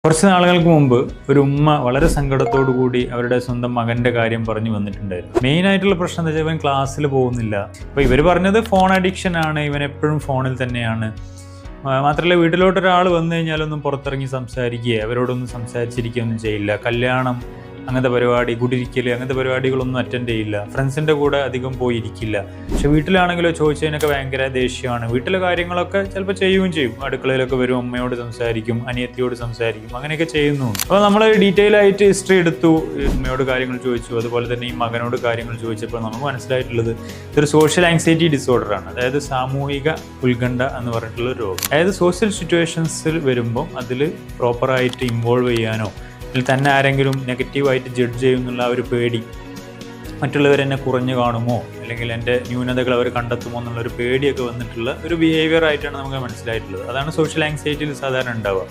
കുറച്ച് നാളുകൾക്ക് മുമ്പ് ഒരു ഉമ്മ വളരെ സങ്കടത്തോടു കൂടി അവരുടെ സ്വന്തം മകൻ്റെ കാര്യം പറഞ്ഞു വന്നിട്ടുണ്ടായിരുന്നു. മെയിൻ ആയിട്ടുള്ള പ്രശ്നം എന്താ വെച്ചാൽ ഇവൻ ക്ലാസ്സിൽ പോകുന്നില്ല. അപ്പോൾ ഇവർ പറഞ്ഞത് ഫോൺ അഡിക്ഷൻ ആണ്, ഇവൻ എപ്പോഴും ഫോണിൽ തന്നെയാണ്. മാത്രമല്ല വീട്ടിലോട്ടൊരാൾ വന്നു കഴിഞ്ഞാലൊന്നും പുറത്തിറങ്ങി സംസാരിക്കുക, അവരോടൊന്നും സംസാരിച്ചിരിക്കുകയൊന്നും ചെയ്യില്ല. കല്യാണം അങ്ങനത്തെ പരിപാടി, കുടിരിക്കൽ അങ്ങനത്തെ പരിപാടികളൊന്നും അറ്റൻഡ് ചെയ്യില്ല. ഫ്രണ്ട്സിൻ്റെ കൂടെ അധികം പോയിരിക്കില്ല. പക്ഷെ വീട്ടിലാണെങ്കിലോ ചോദിച്ചതിനൊക്കെ ഭയങ്കര ദേഷ്യമാണ്. വീട്ടിലെ കാര്യങ്ങളൊക്കെ ചിലപ്പോൾ ചെയ്യുകയും ചെയ്യും. അടുക്കളയിലൊക്കെ വരും, അമ്മയോട് സംസാരിക്കും, അനിയത്തിയോട് സംസാരിക്കും, അങ്ങനെയൊക്കെ ചെയ്യുന്നു. അപ്പോൾ നമ്മൾ ഡീറ്റെയിൽ ആയിട്ട് ഹിസ്റ്ററി എടുത്തു, അമ്മയോട് കാര്യങ്ങൾ ചോദിച്ചു, അതുപോലെ തന്നെ ഈ മകനോട് കാര്യങ്ങൾ ചോദിച്ചപ്പോൾ നമുക്ക് മനസ്സിലായിട്ടുള്ളത് ഇതൊരു സോഷ്യൽ ആങ്സൈറ്റി ഡിസോർഡറാണ്. അതായത് സാമൂഹിക ഉത്കണ്ഠ എന്ന് പറഞ്ഞിട്ടുള്ള രോഗം. അതായത് സോഷ്യൽ സിറ്റുവേഷൻസിൽ വരുമ്പോൾ അതിൽ പ്രോപ്പറായിട്ട് ഇൻവോൾവ് ചെയ്യാനോ അതിൽ തന്നെ ആരെങ്കിലും നെഗറ്റീവായിട്ട് ജഡ്ജ് ചെയ്യുന്നുള്ള ഒരു പേടി, മറ്റുള്ളവരെന്നെ കുറഞ്ഞു കാണുമോ അല്ലെങ്കിൽ എൻ്റെ ന്യൂനതകൾ അവർ കണ്ടെത്തുമോ എന്നുള്ളൊരു പേടിയൊക്കെ വന്നിട്ടുള്ള ഒരു ബിഹേവിയർ ആയിട്ടാണ് നമുക്ക് മനസ്സിലായിട്ടുള്ളത്. അതാണ് സോഷ്യൽ ആങ്സൈറ്റിയിൽ സാധാരണ ഉണ്ടാവുക.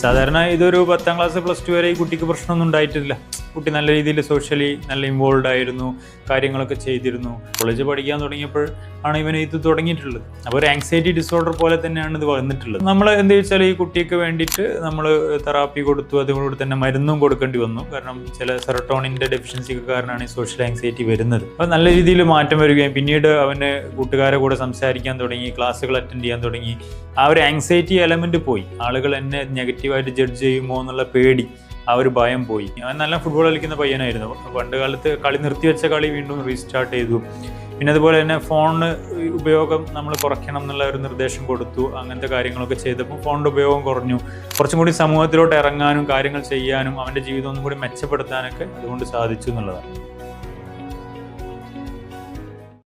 സാധാരണ ഇതൊരു 10ാം ക്ലാസ് +2 വരെ ഈ കുട്ടിക്ക് പ്രശ്നമൊന്നും ഉണ്ടായിട്ടില്ല. കുട്ടി നല്ല രീതിയിൽ സോഷ്യലി നല്ല ഇൻവോൾവ് ആയിരുന്നു, കാര്യങ്ങളൊക്കെ ചെയ്തിരുന്നു. കോളേജ് പഠിക്കാൻ തുടങ്ങിയപ്പോൾ ആണ് ഇവന് ഇത് തുടങ്ങിയിട്ടുള്ളത്. അപ്പോൾ ഒരു ആങ്സൈറ്റി ഡിസോർഡർ പോലെ തന്നെയാണ് ഇത് വന്നിട്ടുള്ളത്. നമ്മൾ എന്താ വെച്ചാൽ ഈ കുട്ടിക്ക് വേണ്ടിയിട്ട് നമ്മൾ തെറാപ്പി കൊടുത്തു, അതുകൊണ്ട് തന്നെ മരുന്നും കൊടുക്കേണ്ടി വന്നു. കാരണം ചില സെറട്ടോണിൻ്റെ ഡെഫിഷ്യൻസിക്ക് കാരണമാണ് ഈ സോഷ്യൽ ആങ്സൈറ്റി വരുന്നത്. അപ്പോൾ നല്ല രീതിയിൽ മാറ്റം വരികയും പിന്നീട് അവന് കൂട്ടുകാരെ കൂടെ സംസാരിക്കാൻ തുടങ്ങി, ക്ലാസ്സുകൾ അറ്റൻഡ് ചെയ്യാൻ തുടങ്ങി. ആ ഒരു ആങ്സൈറ്റി എലമെൻറ്റ് പോയി. ആളുകൾ എന്നെ നെഗറ്റീവായിട്ട് ജഡ്ജ് ചെയ്യുമോ എന്നുള്ള പേടി, ആ ഒരു ഭയം പോയി. അവൻ നല്ല ഫുട്ബോൾ കളിക്കുന്ന പയ്യനായിരുന്നു. പണ്ട് കാലത്ത് കളി നിർത്തിവെച്ച കളി വീണ്ടും റീസ്റ്റാർട്ട് ചെയ്തു. പിന്നെ അതുപോലെ തന്നെ ഫോൺ ഉപയോഗം നമ്മൾ കുറയ്ക്കണം എന്നുള്ള ഒരു നിർദ്ദേശം കൊടുത്തു. അങ്ങനത്തെ കാര്യങ്ങളൊക്കെ ചെയ്തപ്പോൾ ഫോണിൻ്റെ ഉപയോഗം കുറഞ്ഞു. കുറച്ചും കൂടി സമൂഹത്തിലോട്ട് ഇറങ്ങാനും കാര്യങ്ങൾ ചെയ്യാനും അവൻ്റെ ജീവിതം ഒന്നും കൂടി മെച്ചപ്പെടുത്താനൊക്കെ അതുകൊണ്ട് സാധിച്ചു എന്നുള്ളതാണ്.